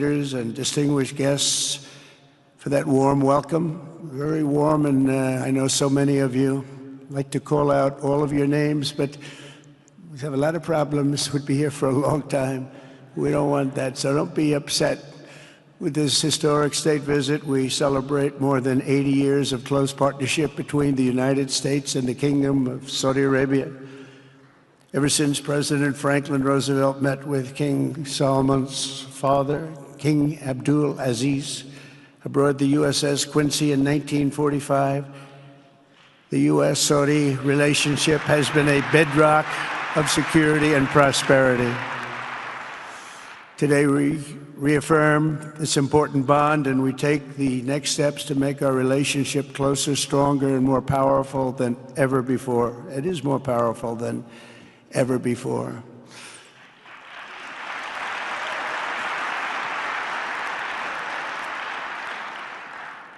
And distinguished guests for that warm welcome. Very warm, and I know so many of you. I'd like to call out all of your names, but we have a lot of problems. We'd be here for a long time. We don't want that, so don't be upset. With this historic state visit, we celebrate more than 80 years of close partnership between the United States and the Kingdom of Saudi Arabia. Ever since President Franklin Roosevelt met with King Salomon's father, King Abdul Aziz, aboard the USS Quincy in 1945, the U.S.-Saudi relationship has been a bedrock of security and prosperity. Today we reaffirm this important bond, and we take the next steps to make our relationship closer, stronger, and more powerful than ever before. It is more powerful than ever before.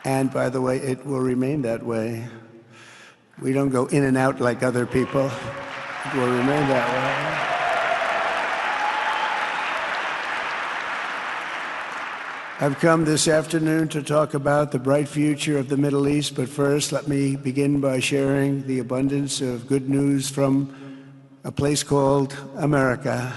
And by the way, it will remain that way. We don't go in and out like other people. It will remain that way. I've come this afternoon to talk about the bright future of the Middle East, but first let me begin by sharing the abundance of good news from a place called America.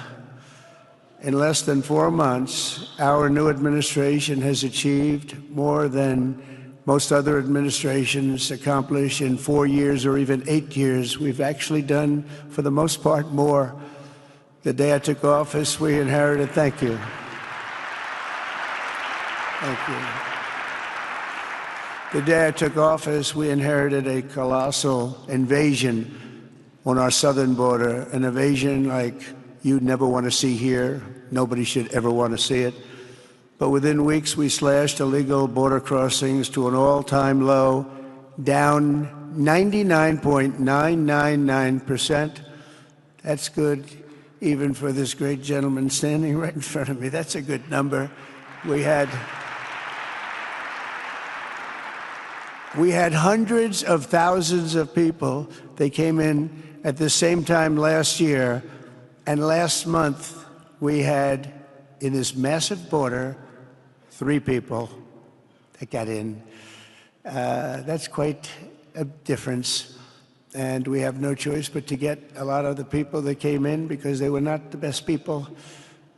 In less than 4 months, our new administration has achieved more than most other administrations accomplish in 4 years or even 8 years. We've actually done, for the most part, more. The day I took office, we inherited, thank you. Thank you. The day I took office, we inherited a colossal invasion on our southern border, an invasion like you'd never want to see here. Nobody should ever want to see it. But within weeks, we slashed illegal border crossings to an all-time low, down 99.999%. That's good, even for this great gentleman standing right in front of me. That's a good number. We had hundreds of thousands of people. They came in at the same time last year, and last month we had, in this massive border, 3 people that got in. That's quite a difference, and we have no choice but to get a lot of the people that came in, because they were not the best people.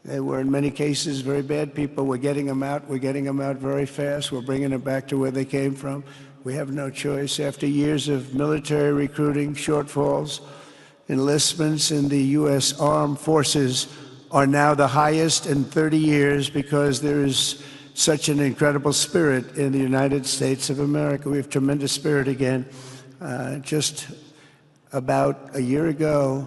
They were, in many cases, very bad people. We're getting them out. We're getting them out very fast. We're bringing them back to where they came from. We have no choice. After years of military recruiting shortfalls, enlistments in the U.S. Armed Forces are now the highest in 30 years because there is such an incredible spirit in the United States of America. We have tremendous spirit again. Just about a year ago,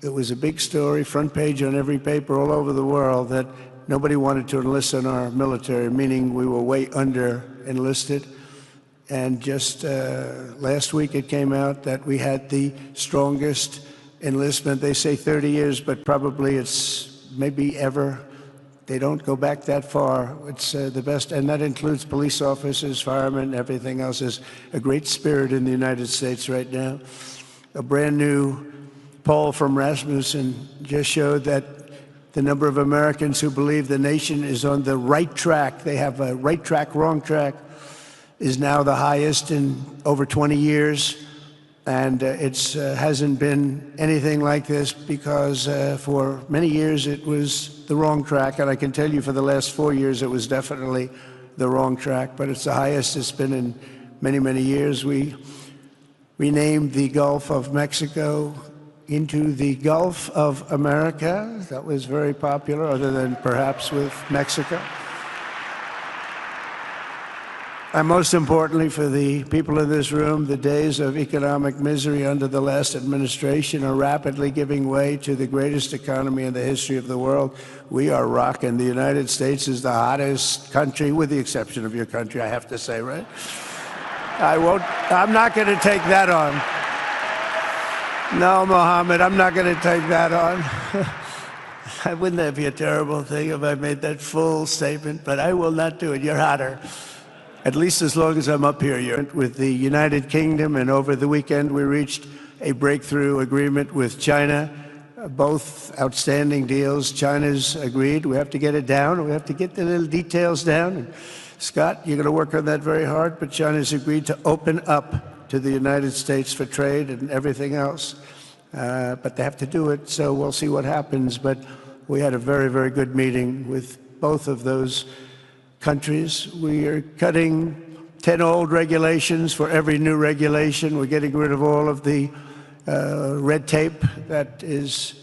it was a big story, front page on every paper all over the world, that nobody wanted to enlist in our military, meaning we were way under enlisted. And just last week it came out that we had the strongest enlistment. They say 30 years, but probably it's maybe ever. They don't go back that far. It's the best, and that includes police officers, firemen, everything else. There's a great spirit in the United States right now. A brand new poll from Rasmussen just showed that the number of Americans who believe the nation is on the right track, they have a right track, wrong track, is now the highest in over 20 years. And it hasn't been anything like this because for many years it was the wrong track. And I can tell you for the last 4 years it was definitely the wrong track, but it's the highest it's been in many, many years. We renamed the Gulf of Mexico into the Gulf of America. That was very popular, other than perhaps with Mexico. And most importantly for the people in this room, the days of economic misery under the last administration are rapidly giving way to the greatest economy in the history of the world. We are rocking. The United States is the hottest country, with the exception of your country, I have to say, right? I'm not going to take that on. No, Mohammed, I'm not going to take that on. Wouldn't that be a terrible thing if I made that full statement? But I will not do it. You're hotter. At least as long as I'm up here. With the United Kingdom, and over the weekend we reached a breakthrough agreement with China. both outstanding deals. China's agreed. We have to get it down. We have to get the little details down. And Scott, you're going to work on that very hard, but China's agreed to open up to the United States for trade and everything else. But they have to do it, so we'll see what happens. But we had a very, very good meeting with both of those countries. We are cutting 10 old regulations for every new regulation. We're getting rid of all of the red tape that is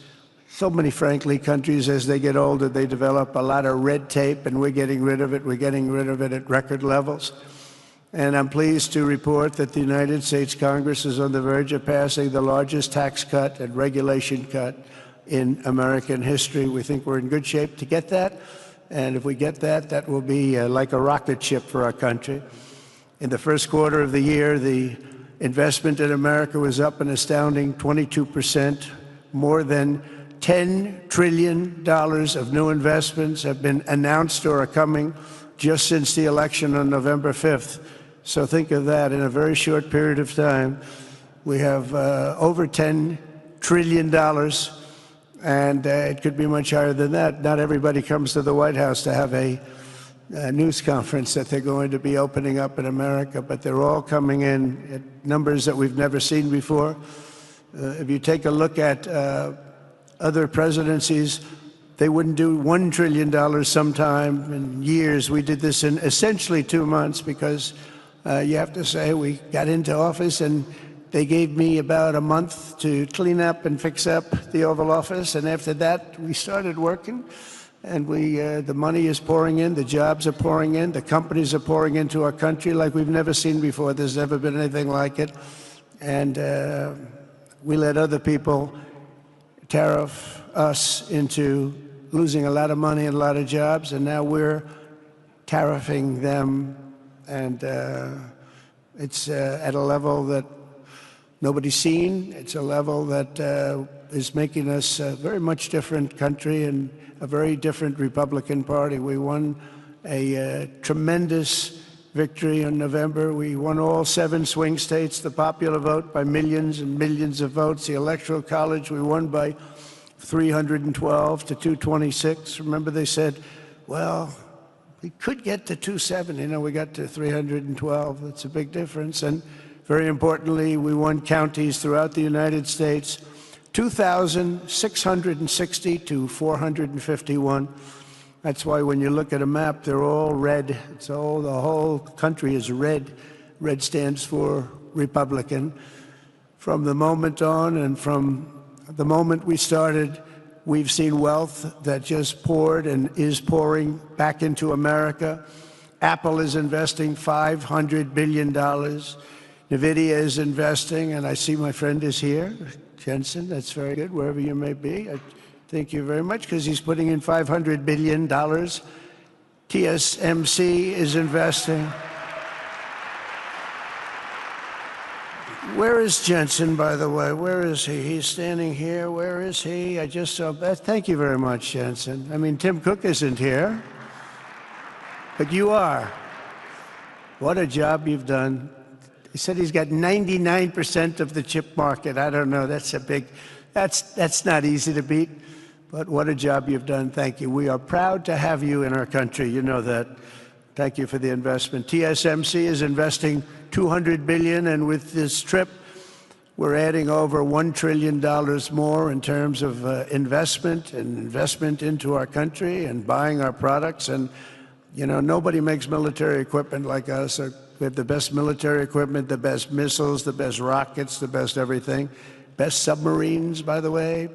so many, frankly, countries, as they get older, they develop a lot of red tape, and we're getting rid of it. We're getting rid of it at record levels. And I'm pleased to report that the United States Congress is on the verge of passing the largest tax cut and regulation cut in American history. We think we're in good shape to get that. And if we get that, that will be like a rocket ship for our country. In the first quarter of the year, the investment in America was up an astounding 22%. More than $10 trillion of new investments have been announced or are coming just since the election on November 5th. So think of that. In a very short period of time, we have over $10 trillion, and it could be much higher than that. Not everybody comes to the White House to have a news conference that they're going to be opening up in America, but they're all coming in at numbers that we've never seen before. If you take a look at other presidencies, they wouldn't do $1 trillion sometime in years. We did this in essentially 2 months because you have to say we got into office and they gave me about a month to clean up and fix up the Oval Office, and after that we started working. And the money is pouring in, the jobs are pouring in, the companies are pouring into our country like we've never seen before. There's never been anything like it. And we let other people tariff us into losing a lot of money and a lot of jobs, and now we're tariffing them. And it's at a level that nobody's seen. It's a level that is making us a very much different country and a very different Republican Party. We won a tremendous victory in November. We won all 7 swing states, the popular vote by millions and millions of votes. The Electoral College, we won by 312 to 226. Remember, they said, well, we could get to 270. No, we got to 312. That's a big difference. And very importantly, we won counties throughout the United States, 2,660 to 451. That's why when you look at a map, they're all red. The whole country is red. Red stands for Republican. From the moment on and from the moment we started, we've seen wealth that just poured and is pouring back into America. Apple is investing $500 billion. NVIDIA is investing, and I see my friend is here. Jensen, that's very good, wherever you may be. I thank you very much, because he's putting in $500 billion. TSMC is investing. Where is Jensen, by the way? Where is he? He's standing here. Where is he? I just saw that. Thank you very much, Jensen. I mean, Tim Cook isn't here, but you are. What a job you've done. He said he's got 99% of the chip market. I don't know. That's not easy to beat, but what a job you've done. Thank you. We are proud to have you in our country. You know that. Thank you for the investment. TSMC is investing $200 billion, and with this trip, we're adding over $1 trillion more in terms of investment into our country and buying our products. And you know, nobody makes military equipment like us. We have the best military equipment, the best missiles, the best rockets, the best everything. Best submarines, by the way.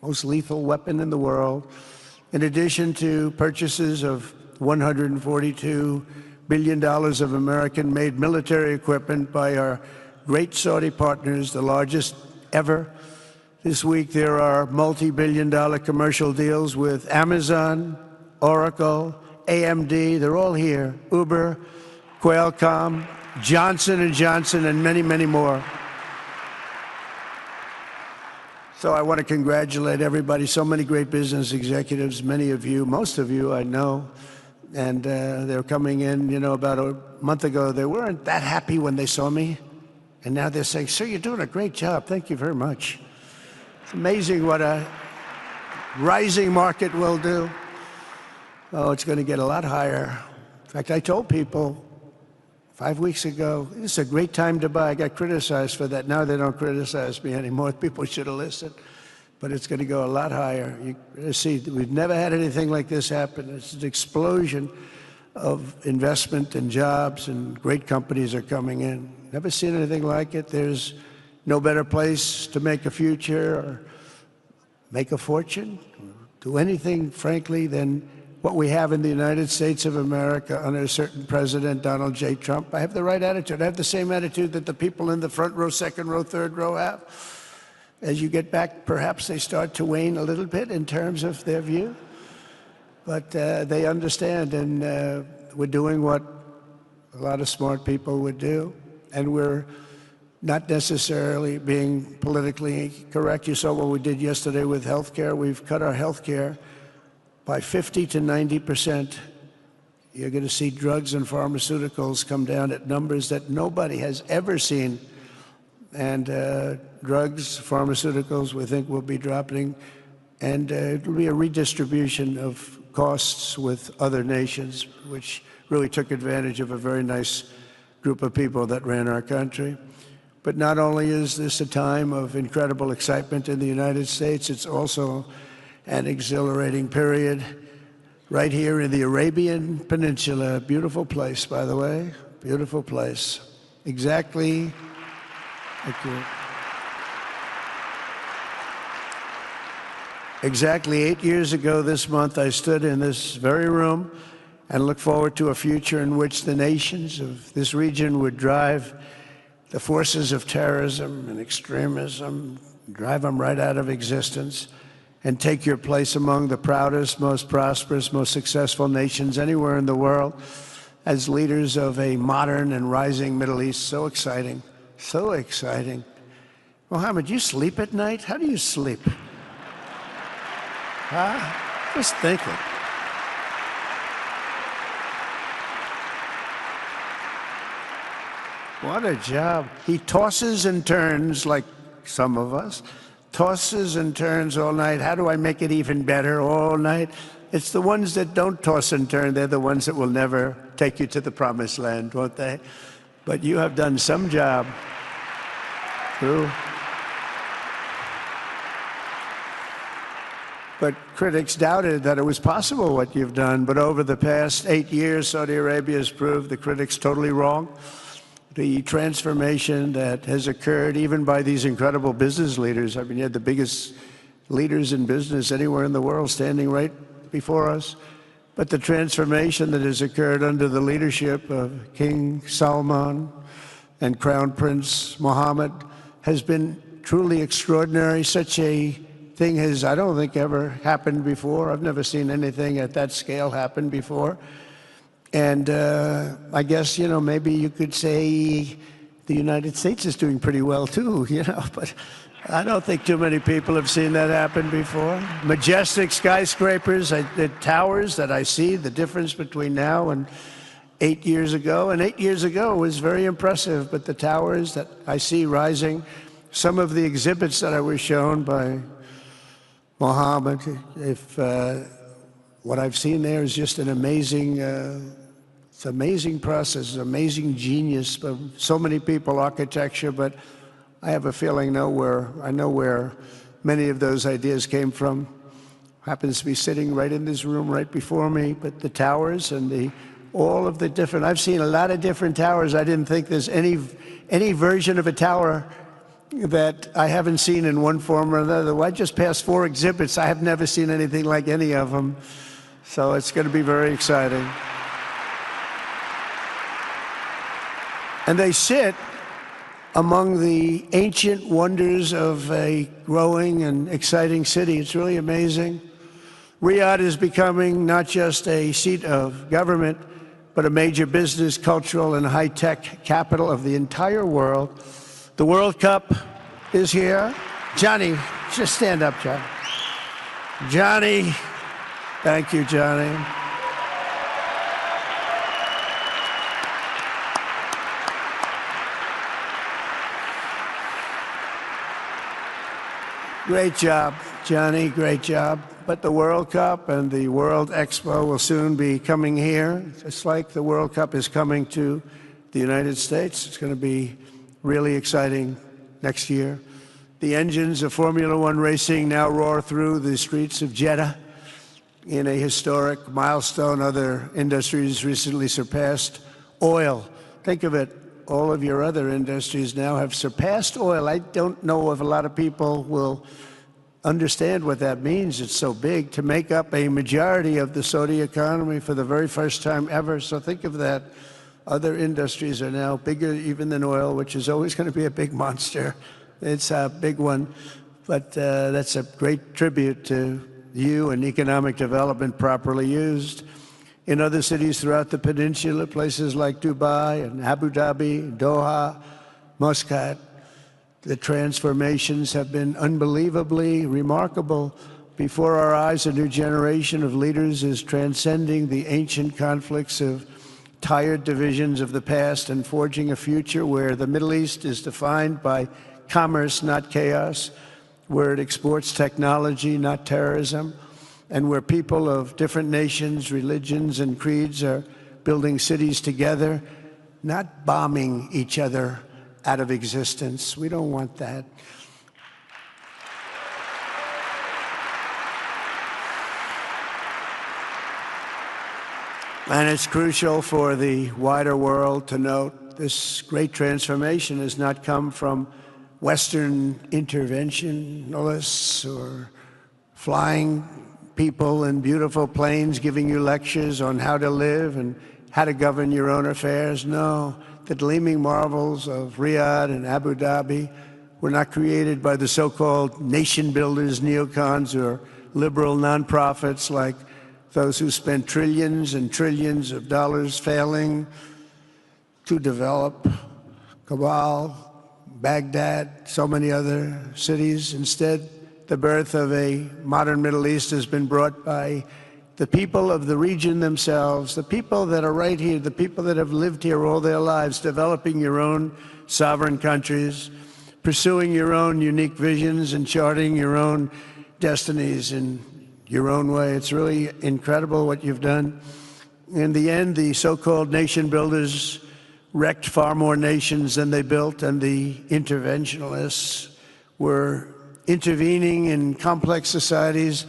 Most lethal weapon in the world. In addition to purchases of $142 billion of American-made military equipment by our great Saudi partners, the largest ever. This week there are multi-billion-dollar commercial deals with Amazon, Oracle, AMD, they're all here, Uber, Qualcomm, Johnson & Johnson, and many, many more. So I want to congratulate everybody, so many great business executives, many of you, most of you I know, and they're coming in, you know, about a month ago, they weren't that happy when they saw me, and now they're saying, sir, you're doing a great job, thank you very much. It's amazing what a rising market will do. Oh, it's going to get a lot higher. In fact, I told people 5 weeks ago, this is a great time to buy. I got criticized for that. Now they don't criticize me anymore. People should have listened. But it's going to go a lot higher. You see, we've never had anything like this happen. It's an explosion of investment and jobs, and great companies are coming in. Never seen anything like it. There's no better place to make a future or make a fortune, do anything, frankly, than what we have in the United States of America under a certain President, Donald J. Trump. I have the right attitude. I have the same attitude that the people in the front row, second row, third row have. As you get back, perhaps they start to wane a little bit in terms of their view. But they understand, and we're doing what a lot of smart people would do. And we're not necessarily being politically correct. You saw what we did yesterday with health care. We've cut our health care by 50 to 90%. You're going to see drugs and pharmaceuticals come down at numbers that nobody has ever seen. And drugs, pharmaceuticals, we think will be dropping. And it'll be a redistribution of costs with other nations, which really took advantage of a very nice group of people that ran our country. But not only is this a time of incredible excitement in the United States, it's also an exhilarating period right here in the Arabian Peninsula. Beautiful place, by the way, beautiful place. Exactly, thank you. Exactly 8 years ago this month, I stood in this very room and looked forward to a future in which the nations of this region would drive the forces of terrorism and extremism, drive them right out of existence, and take your place among the proudest, most prosperous, most successful nations anywhere in the world as leaders of a modern and rising Middle East. So exciting, so exciting. Mohammed, you sleep at night? How do you sleep? Huh? Just thinking. What a job. He tosses and turns like some of us. Tosses and turns all night. How do I make it even better all night? It's the ones that don't toss and turn. They're the ones that will never take you to the promised land, won't they? But you have done some job. True. But critics doubted that it was possible what you've done. But over the past 8 years, Saudi Arabia has proved the critics totally wrong. The transformation that has occurred even by these incredible business leaders. I mean, you had the biggest leaders in business anywhere in the world standing right before us. But the transformation that has occurred under the leadership of King Salman and Crown Prince Mohammed has been truly extraordinary. Such a thing has, I don't think, ever happened before. I've never seen anything at that scale happen before. And I guess, maybe you could say the United States is doing pretty well too, but I don't think too many people have seen that happen before. Majestic skyscrapers, the towers that I see, the difference between now and 8 years ago. And 8 years ago was very impressive, but the towers that I see rising, some of the exhibits that I was shown by Mohammed, what I've seen there is just an amazing, it's an amazing process, amazing genius of so many people, architecture, but I have a feeling I know where many of those ideas came from. Happens to be sitting right in this room right before me, but the towers and all of the different, I've seen a lot of different towers. I didn't think there's any version of a tower that I haven't seen in one form or another. Well, I just passed 4 exhibits. I have never seen anything like any of them. So it's going to be very exciting. And they sit among the ancient wonders of a growing and exciting city. It's really amazing. Riyadh is becoming not just a seat of government, but a major business, cultural, and high-tech capital of the entire world. The World Cup is here. Johnny, just stand up, Johnny. Johnny, thank you, Johnny. Great job, Johnny, great job. But the World Cup and the World Expo will soon be coming here, just like the World Cup is coming to the United States. It's going to be really exciting next year. The engines of Formula One racing now roar through the streets of Jeddah in a historic milestone. Other industries recently surpassed oil. Think of it, all of your other industries now have surpassed oil. I don't know if a lot of people will understand what that means. It's so big, to make up a majority of the Saudi economy for the very first time ever. So think of that. Other industries are now bigger even than oil, which is always going to be a big monster. It's a big one, but that's a great tribute to you and economic development properly used. In other cities throughout the peninsula, places like Dubai and Abu Dhabi, Doha, Muscat, the transformations have been unbelievably remarkable. Before our eyes, a new generation of leaders is transcending the ancient conflicts of tired divisions of the past and forging a future where the Middle East is defined by commerce, not chaos, where it exports technology, not terrorism, and where people of different nations, religions, and creeds are building cities together, not bombing each other out of existence. We don't want that. And it's crucial for the wider world to note this great transformation has not come from Western interventionists or flying people in beautiful planes giving you lectures on how to live and how to govern your own affairs. No, the gleaming marvels of Riyadh and Abu Dhabi were not created by the so-called nation builders, neocons, or liberal nonprofits like those who spent trillions and trillions of dollars failing to develop Kabul, Baghdad, so many other cities. Instead, the birth of a modern Middle East has been brought by the people of the region themselves, the people that are right here, the people that have lived here all their lives, developing your own sovereign countries, pursuing your own unique visions and charting your own destinies in your own way. It's really incredible what you've done. In the end, the so-called nation builders wrecked far more nations than they built, and the interventionists were intervening in complex societies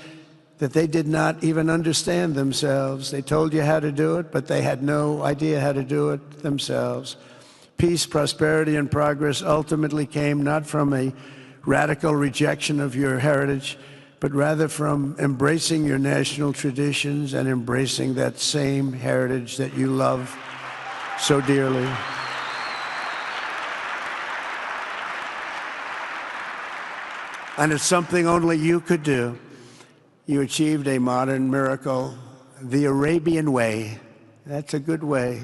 that they did not even understand themselves. They told you how to do it, but they had no idea how to do it themselves. Peace, prosperity, and progress ultimately came not from a radical rejection of your heritage, but rather from embracing your national traditions and embracing that same heritage that you love so dearly. And it's something only you could do. You achieved a modern miracle, the Arabian way. That's a good way.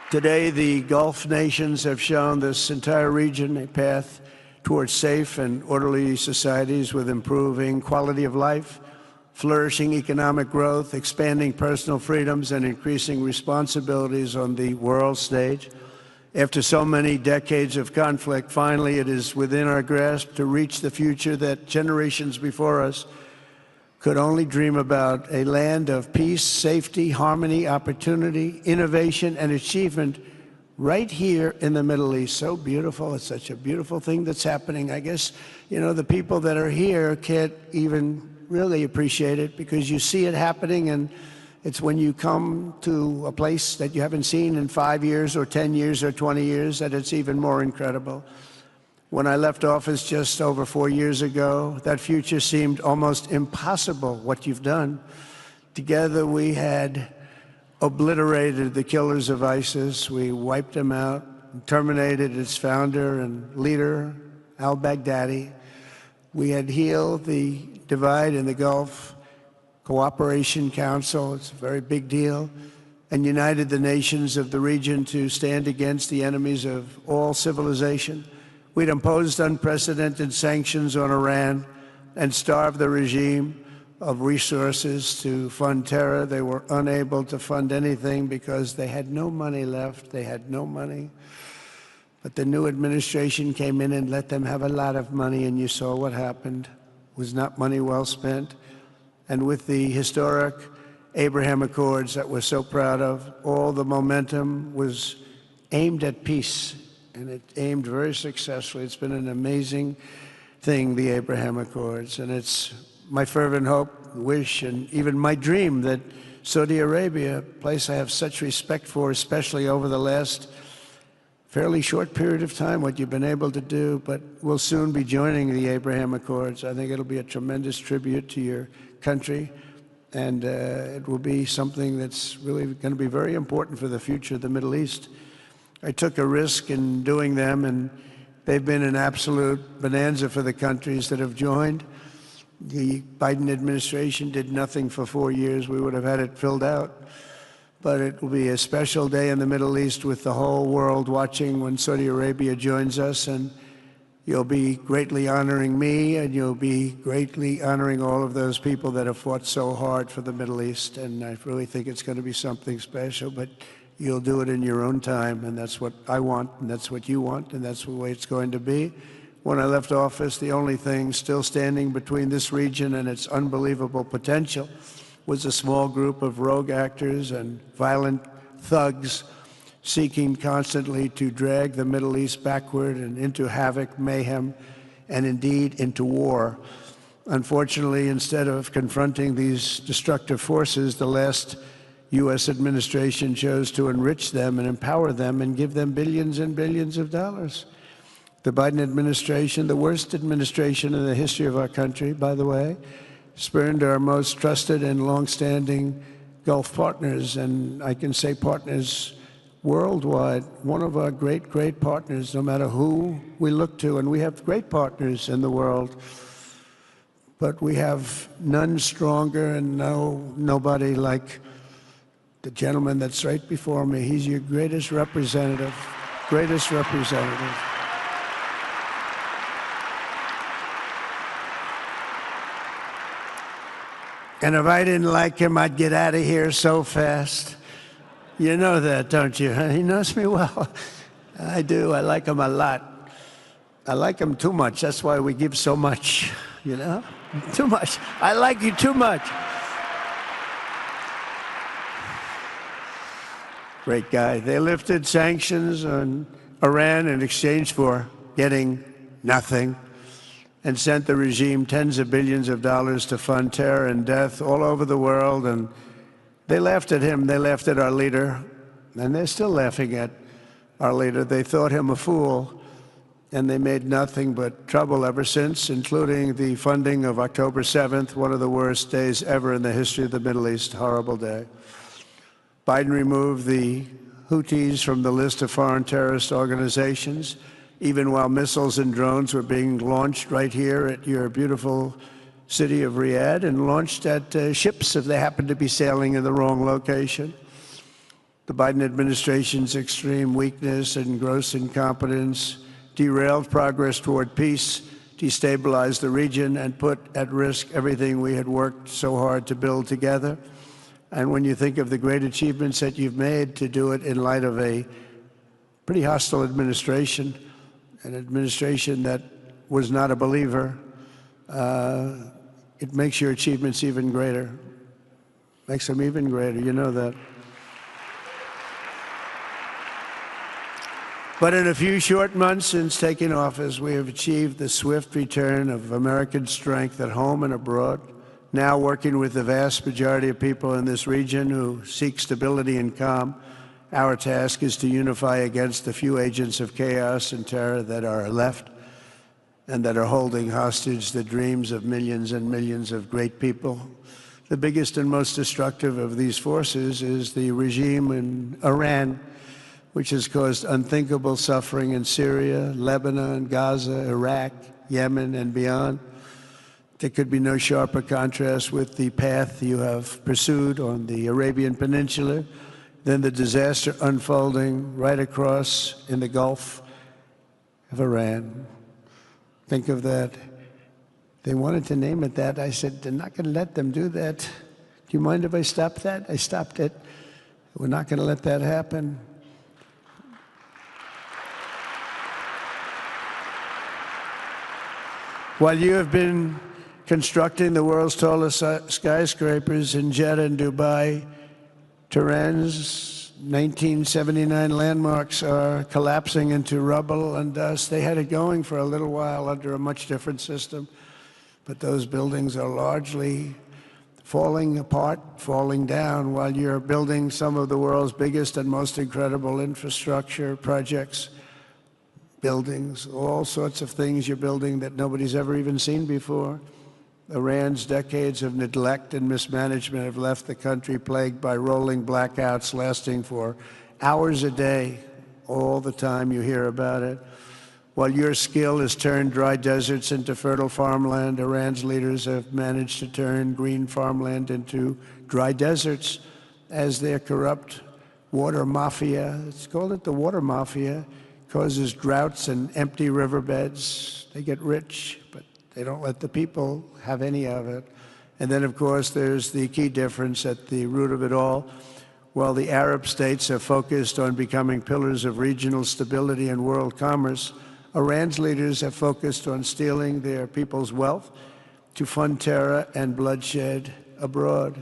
Today, the Gulf nations have shown this entire region a path towards safe and orderly societies with improving quality of life, flourishing economic growth, expanding personal freedoms, and increasing responsibilities on the world stage. After so many decades of conflict, finally it is within our grasp to reach the future that generations before us could only dream about, a land of peace, safety, harmony, opportunity, innovation, and achievement right here in the Middle East. So beautiful. It's such a beautiful thing that's happening. I guess, the people that are here can't even really appreciate it because you see it happening, and it's when you come to a place that you haven't seen in 5 years or 10 years or 20 years that it's even more incredible. When I left office just over 4 years ago, that future seemed almost impossible, what you've done. Together we had obliterated the killers of ISIS. We wiped them out, terminated its founder and leader, al-Baghdadi. We had healed the divide in the Gulf Cooperation Council, it's a very big deal, and united the nations of the region to stand against the enemies of all civilization. We'd imposed unprecedented sanctions on Iran and starved the regime of resources to fund terror. They were unable to fund anything because they had no money left. They had no money. But the new administration came in and let them have a lot of money, and you saw what happened. It was not money well spent. And with the historic Abraham Accords that we're so proud of, all the momentum was aimed at peace, and it aimed very successfully. It's been an amazing thing, the Abraham Accords, and it's my fervent hope, wish, and even my dream that Saudi Arabia, a place I have such respect for, especially over the last fairly short period of time, what you've been able to do, but we'll soon be joining the Abraham Accords. I think it'll be a tremendous tribute to your country, and it will be something that's really going to be very important for the future of the Middle East. I took a risk in doing them, and they've been an absolute bonanza for the countries that have joined. The Biden administration did nothing for 4 years. We would have had it filled out. But it will be a special day in the Middle East with the whole world watching when Saudi Arabia joins us, and you'll be greatly honoring me, and you'll be greatly honoring all of those people that have fought so hard for the Middle East, and I really think it's going to be something special, but you'll do it in your own time, and that's what I want, and that's what you want, and that's the way it's going to be. When I left office, the only thing still standing between this region and its unbelievable potential was a small group of rogue actors and violent thugs seeking constantly to drag the Middle East backward and into havoc, mayhem, and indeed into war. Unfortunately, instead of confronting these destructive forces, the last U.S. administration chose to enrich them and empower them and give them billions and billions of dollars. The Biden administration, the worst administration in the history of our country, by the way, spurned our most trusted and long-standing Gulf partners, and I can say partners worldwide, one of our great, great partners, no matter who we look to, and we have great partners in the world, but we have none stronger and nobody like the gentleman that's right before me. He's your greatest representative, greatest representative. And if I didn't like him, I'd get out of here so fast. You know that, don't you? He knows me well. I do. I like him a lot. I like him too much. That's why we give so much, you know? Too much. I like you too much. Great guy. They lifted sanctions on Iran in exchange for getting nothing, and sent the regime tens of billions of dollars to fund terror and death all over the world. And they laughed at him. They laughed at our leader. And they're still laughing at our leader. They thought him a fool. And they made nothing but trouble ever since, including the funding of October 7th, one of the worst days ever in the history of the Middle East. Horrible day. Biden removed the Houthis from the list of foreign terrorist organizations, even while missiles and drones were being launched right here at your beautiful city of Riyadh, and launched at ships if they happened to be sailing in the wrong location. The Biden administration's extreme weakness and gross incompetence derailed progress toward peace, destabilized the region, and put at risk everything we had worked so hard to build together. And when you think of the great achievements that you've made, to do it in light of a pretty hostile administration, an administration that was not a believer, it makes your achievements even greater. Makes them even greater, you know that. But in a few short months since taking office, we have achieved the swift return of American strength at home and abroad, now working with the vast majority of people in this region who seek stability and calm. Our task is to unify against the few agents of chaos and terror that are left and that are holding hostage the dreams of millions and millions of great people. The biggest and most destructive of these forces is the regime in Iran, which has caused unthinkable suffering in Syria, Lebanon, Gaza, Iraq, Yemen, and beyond. There could be no sharper contrast with the path you have pursued on the Arabian Peninsula than the disaster unfolding right across in the Gulf of Iran. Think of that. They wanted to name it that. I said, they're not going to let them do that. Do you mind if I stop that? I stopped it. We're not going to let that happen. While you have been constructing the world's tallest skyscrapers in Jeddah and Dubai, Tehran's 1979 landmarks are collapsing into rubble and dust. They had it going for a little while under a much different system, but those buildings are largely falling apart, falling down, while you're building some of the world's biggest and most incredible infrastructure projects. Buildings, all sorts of things you're building that nobody's ever even seen before. Iran's decades of neglect and mismanagement have left the country plagued by rolling blackouts lasting for hours a day. All the time you hear about it. While your skill has turned dry deserts into fertile farmland, Iran's leaders have managed to turn green farmland into dry deserts as their corrupt water mafia, it's called it the water mafia, causes droughts and empty riverbeds. They get rich, but they don't let the people have any of it. And then, of course, there's the key difference at the root of it all. While the Arab states have focused on becoming pillars of regional stability and world commerce, Iran's leaders have focused on stealing their people's wealth to fund terror and bloodshed abroad.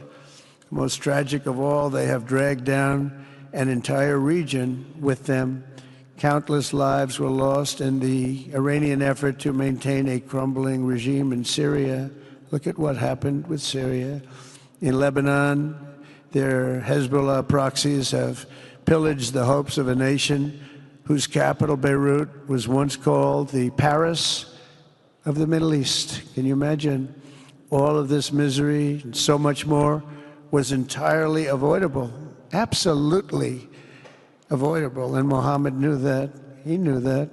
Most tragic of all, they have dragged down an entire region with them. Countless lives were lost in the Iranian effort to maintain a crumbling regime in Syria. Look at what happened with Syria. In Lebanon, their Hezbollah proxies have pillaged the hopes of a nation whose capital, Beirut, was once called the Paris of the Middle East. Can you imagine? All of this misery and so much more was entirely avoidable, absolutely avoidable, and Mohammed knew that. He knew that.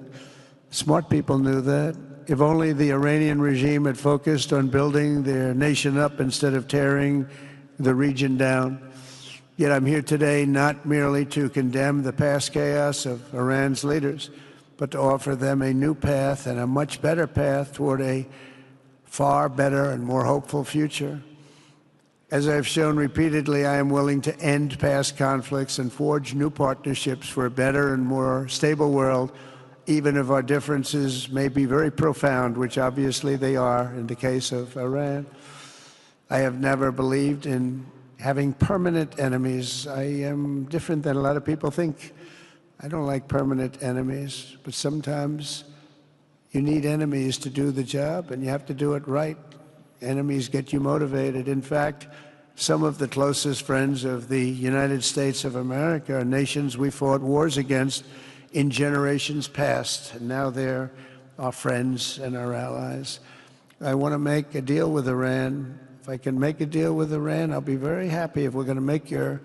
Smart people knew that. If only the Iranian regime had focused on building their nation up instead of tearing the region down. Yet I'm here today not merely to condemn the past chaos of Iran's leaders, but to offer them a new path and a much better path toward a far better and more hopeful future. As I've shown repeatedly, I am willing to end past conflicts and forge new partnerships for a better and more stable world, even if our differences may be very profound, which obviously they are in the case of Iran. I have never believed in having permanent enemies. I am different than a lot of people think. I don't like permanent enemies, but sometimes you need enemies to do the job, and you have to do it right. Enemies get you motivated. In fact, some of the closest friends of the United States of America are nations we fought wars against in generations past, and now they're our friends and our allies. I want to make a deal with Iran. If I can make a deal with Iran, I'll be very happy if we're going to make your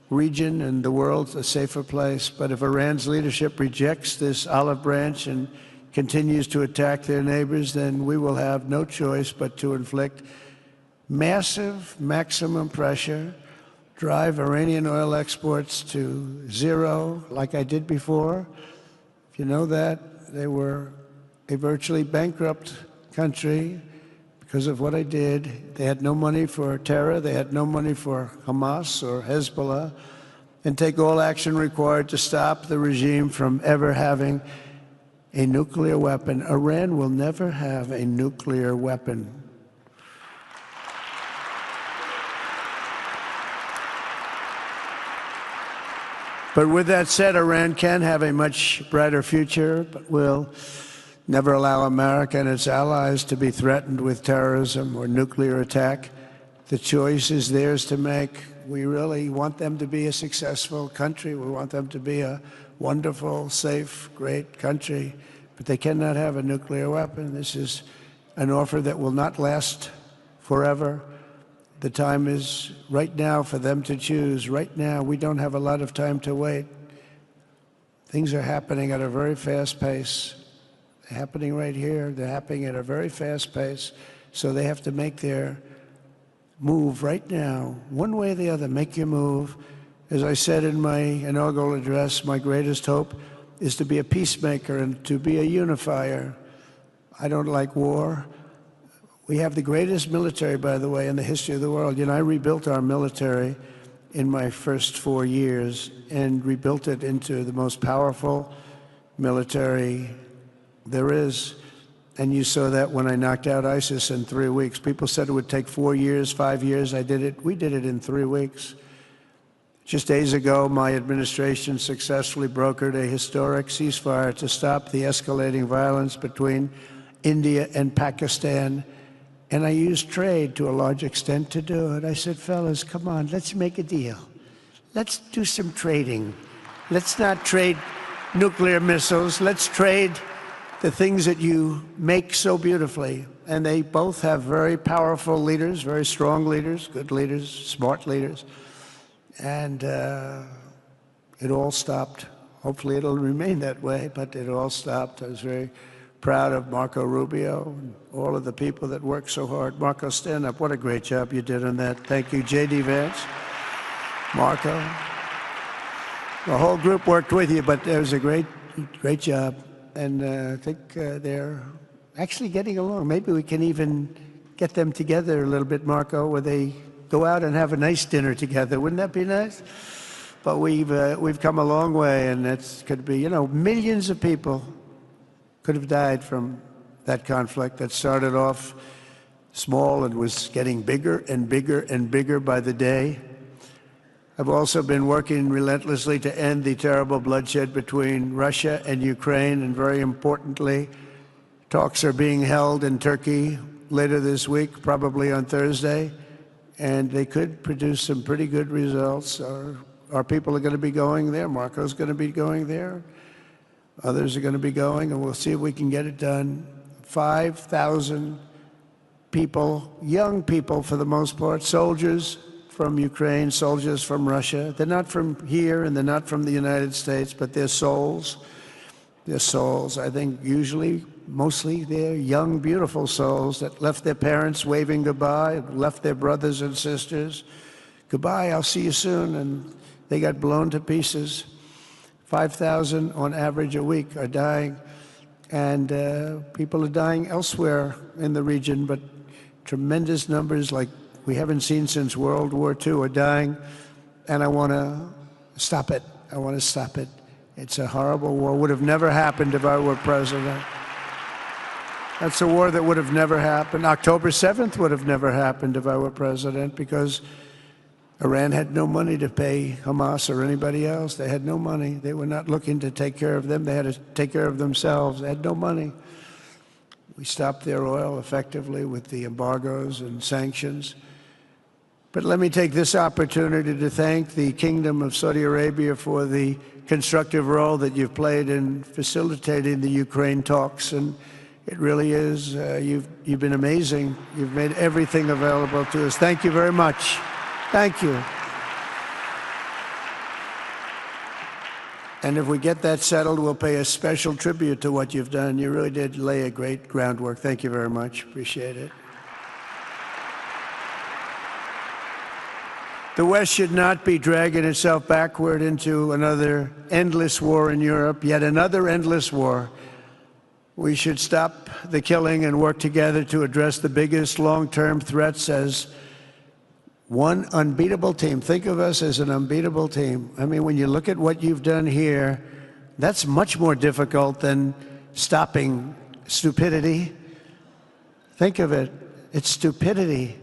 region and the world a safer place. But if Iran's leadership rejects this olive branch and continues to attack their neighbors, then we will have no choice but to inflict massive maximum pressure, drive Iranian oil exports to zero like I did before. If you know that, they were a virtually bankrupt country because of what I did. They had no money for terror, they had no money for Hamas or Hezbollah, and take all action required to stop the regime from ever having a nuclear weapon. Iran will never have a nuclear weapon. But with that said, Iran can have a much brighter future, but will never allow America and its allies to be threatened with terrorism or nuclear attack. The choice is theirs to make. We really want them to be a successful country. We want them to be a wonderful, safe, great country, but they cannot have a nuclear weapon. This is an offer that will not last forever. The time is right now for them to choose. Right now, we don't have a lot of time to wait. Things are happening at a very fast pace. They're happening right here. They're happening at a very fast pace. So they have to make their move right now, one way or the other. Make your move. As I said in my inaugural address, my greatest hope is to be a peacemaker and to be a unifier. I don't like war. We have the greatest military, by the way, in the history of the world. I rebuilt our military in my first 4 years and rebuilt it into the most powerful military there is. And you saw that when I knocked out ISIS in 3 weeks. People said it would take 4 years, 5 years. We did it in 3 weeks. Just days ago, my administration successfully brokered a historic ceasefire to stop the escalating violence between India and Pakistan. And I used trade to a large extent to do it. I said, fellas, come on, let's make a deal. Let's do some trading. Let's not trade nuclear missiles. Let's trade the things that you make so beautifully. And they both have very powerful leaders, very strong leaders, good leaders, smart leaders. And it all stopped. Hopefully it'll remain that way, but it all stopped. I was very proud of Marco Rubio and all of the people that worked so hard. Marco, stand up. What a great job you did on that. Thank you, J.D. Vance, Marco. The whole group worked with you, but it was a great job. And I think they're actually getting along. Maybe we can even get them together a little bit, Marco, where they go out and have a nice dinner together. Wouldn't that be nice? But we've come a long way, and it could be, millions of people could have died from that conflict that started off small and was getting bigger and bigger and bigger by the day. I've also been working relentlessly to end the terrible bloodshed between Russia and Ukraine, and very importantly, talks are being held in Turkey later this week, probably on Thursday, and they could produce some pretty good results. Our people are going to be going there. Marco's going to be going there. Others are going to be going, and we'll see if we can get it done. 5,000 people, young people for the most part, soldiers from Ukraine, soldiers from Russia. They're not from here and they're not from the United States, but they're souls. They're souls. I think usually, mostly, they're young, beautiful souls that left their parents waving goodbye, left their brothers and sisters. Goodbye, I'll see you soon. And they got blown to pieces. 5,000 on average a week are dying. And people are dying elsewhere in the region, but tremendous numbers like we haven't seen since World War II are dying, and I want to stop it. I want to stop it. It's a horrible war. Would have never happened if I were president. That's a war that would have never happened. October 7th would have never happened if I were president, because Iran had no money to pay Hamas or anybody else. They had no money. They were not looking to take care of them. They had to take care of themselves. They had no money. We stopped their oil effectively with the embargoes and sanctions. But let me take this opportunity to thank the Kingdom of Saudi Arabia for the constructive role that you've played in facilitating the Ukraine talks. And it really is, you've been amazing. You've made everything available to us. Thank you very much. Thank you. And if we get that settled, we'll pay a special tribute to what you've done. You really did lay a great groundwork. Thank you very much. Appreciate it. The West should not be dragging itself backward into another endless war in Europe, yet another endless war. We should stop the killing and work together to address the biggest long-term threats as one unbeatable team. Think of us as an unbeatable team. I mean, when you look at what you've done here, that's much more difficult than stopping stupidity. Think of it. It's stupidity.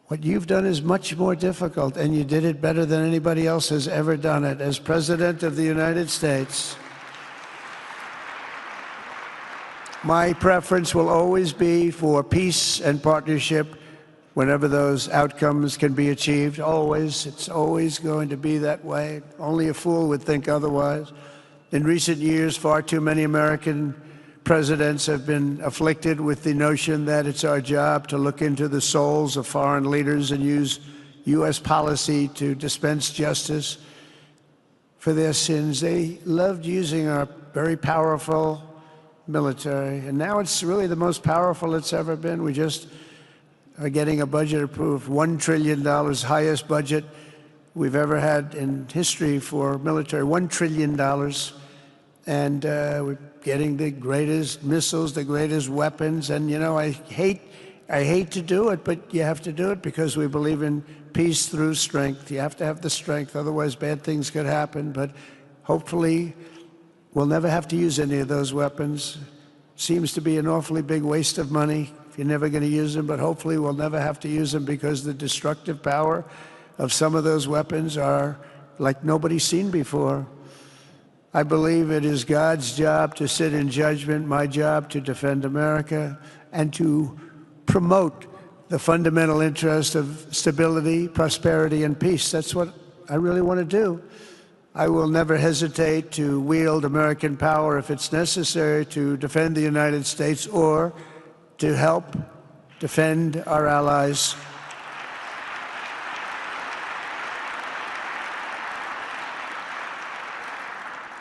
What you've done is much more difficult, and you did it better than anybody else has ever done it. As President of the United States, my preference will always be for peace and partnership whenever those outcomes can be achieved. Always. It's always going to be that way. Only a fool would think otherwise. In recent years, far too many American presidents have been afflicted with the notion that it's our job to look into the souls of foreign leaders and use U.S. policy to dispense justice for their sins. They loved using our very powerful military, and now it's really the most powerful it's ever been. We just are getting a budget approved, $1 trillion, highest budget we've ever had in history for military, $1 trillion. And we're getting the greatest missiles, the greatest weapons. And, I hate I hate to do it, but you have to do it because we believe in peace through strength. You have to have the strength, otherwise bad things could happen. But hopefully we'll never have to use any of those weapons. Seems to be an awfully big waste of money if you're never going to use them, but hopefully we'll never have to use them because the destructive power of some of those weapons are like nobody's seen before. I believe it is God's job to sit in judgment, my job to defend America, and to promote the fundamental interest of stability, prosperity, and peace. That's what I really want to do. I will never hesitate to wield American power if it's necessary to defend the United States or to help defend our allies.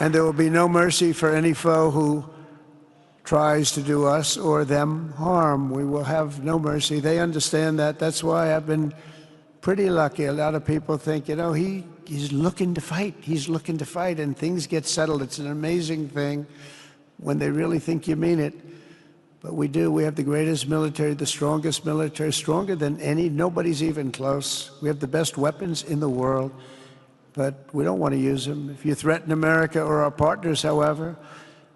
And there will be no mercy for any foe who tries to do us or them harm. We will have no mercy. They understand that. That's why I've been pretty lucky. A lot of people think, you know, he's looking to fight. He's looking to fight, and things get settled. It's an amazing thing when they really think you mean it. But we do. We have the greatest military, the strongest military, stronger than any. Nobody's even close. We have the best weapons in the world, but we don't want to use them. If you threaten America or our partners, however,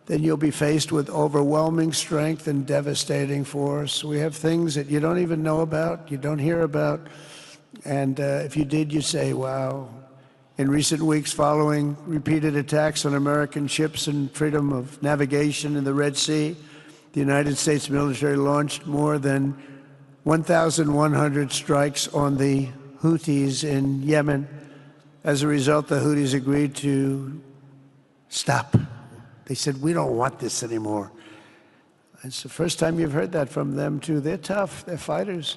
then you'll be faced with overwhelming strength and devastating force. We have things that you don't even know about, you don't hear about, and if you did, you'd say, wow. In recent weeks, following repeated attacks on American ships and freedom of navigation in the Red Sea, the United States military launched more than 1,100 strikes on the Houthis in Yemen. As a result, the Houthis agreed to stop. They said, we don't want this anymore. It's the first time you've heard that from them, too. They're tough. They're fighters.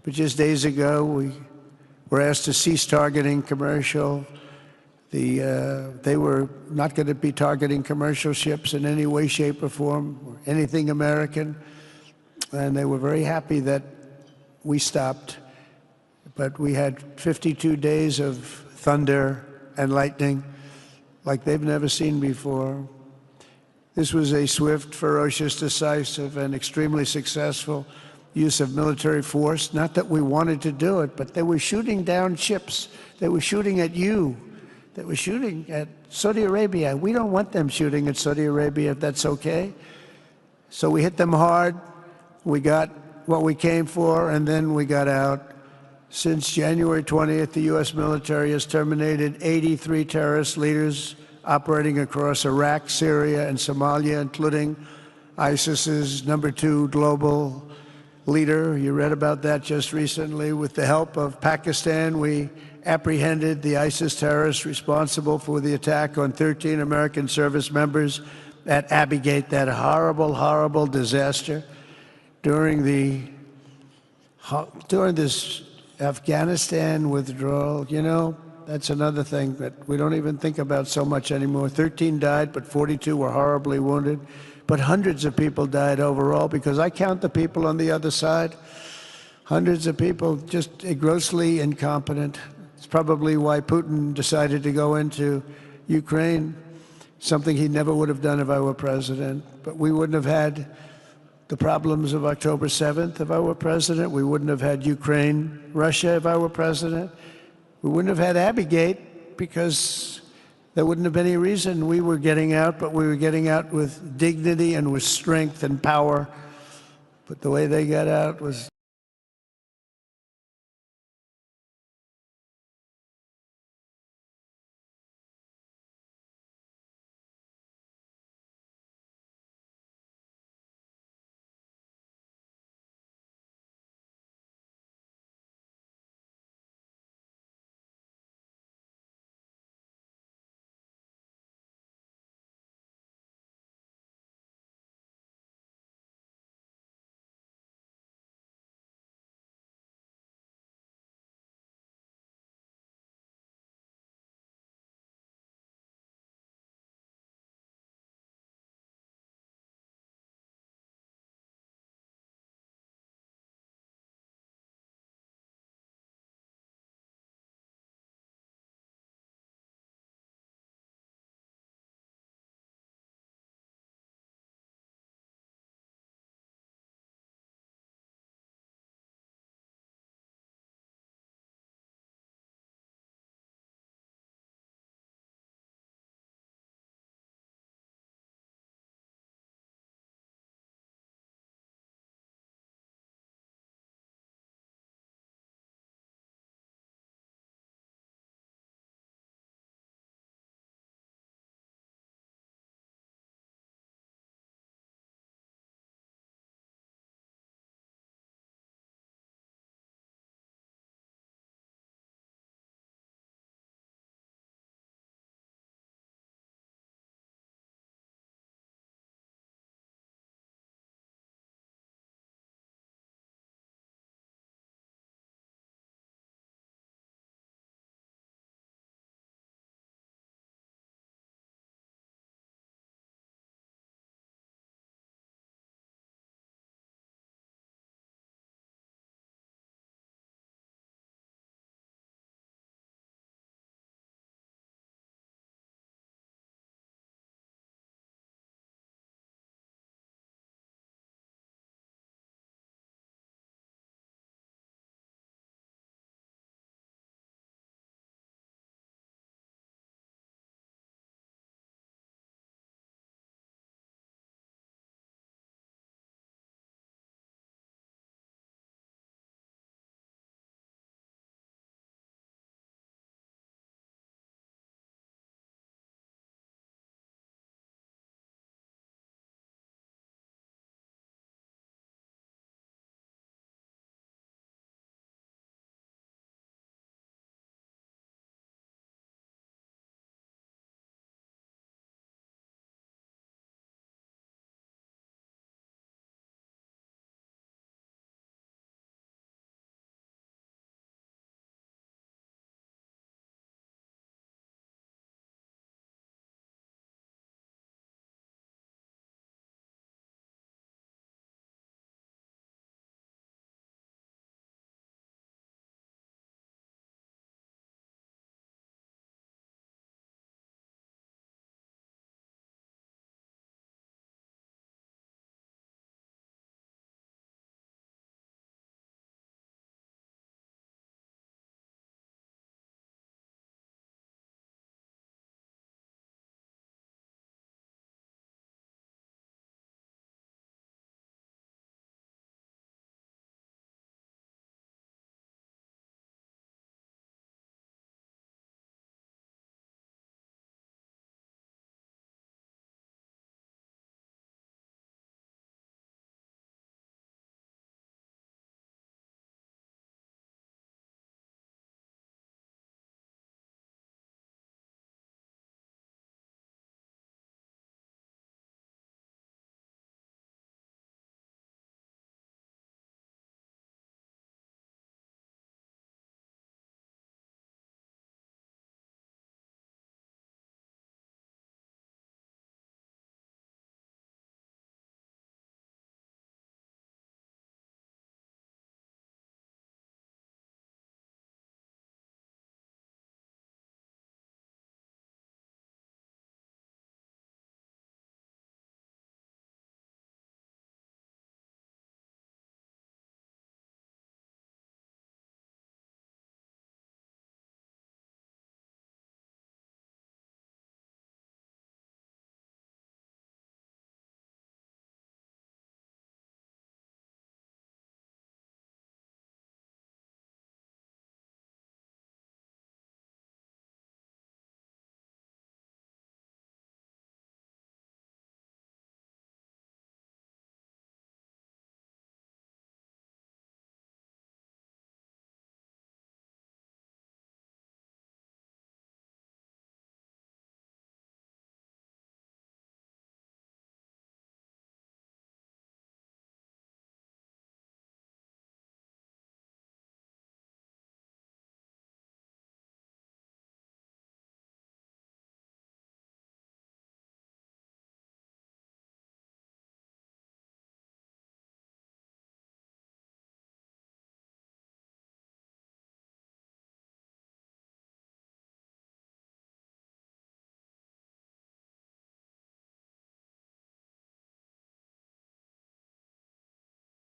But just days ago, we were asked to cease targeting commercial. They were not going to be targeting commercial ships in any way, shape, or form, or anything American. And they were very happy that we stopped. But we had 52 days of thunder and lightning like they've never seen before. This was a swift, ferocious, decisive, and extremely successful use of military force. Not that we wanted to do it, but they were shooting down ships. They were shooting at you. They were shooting at Saudi Arabia. We don't want them shooting at Saudi Arabia, if that's okay. So we hit them hard. We got what we came for, and then we got out. Since January 20th, the U.S. military has terminated 83 terrorist leaders operating across Iraq, Syria, and Somalia, including ISIS's #2 global leader. You read about that just recently. With the help of Pakistan, we apprehended the ISIS terrorists responsible for the attack on 13 American service members at Abbey Gate, that horrible, horrible disaster. During this Afghanistan withdrawal, you know, that's another thing that we don't even think about so much anymore. 13 died, but 42 were horribly wounded. But hundreds of people died overall, because I count the people on the other side. Hundreds of people just grossly incompetent. It's probably why Putin decided to go into Ukraine, something he never would have done if I were president. But we wouldn't have had the problems of October 7th if I were president. We wouldn't have had Ukraine, Russia if I were president. We wouldn't have had Abbey Gate, because there wouldn't have been any reason we were getting out, but we were getting out with dignity and with strength and power. But the way they got out was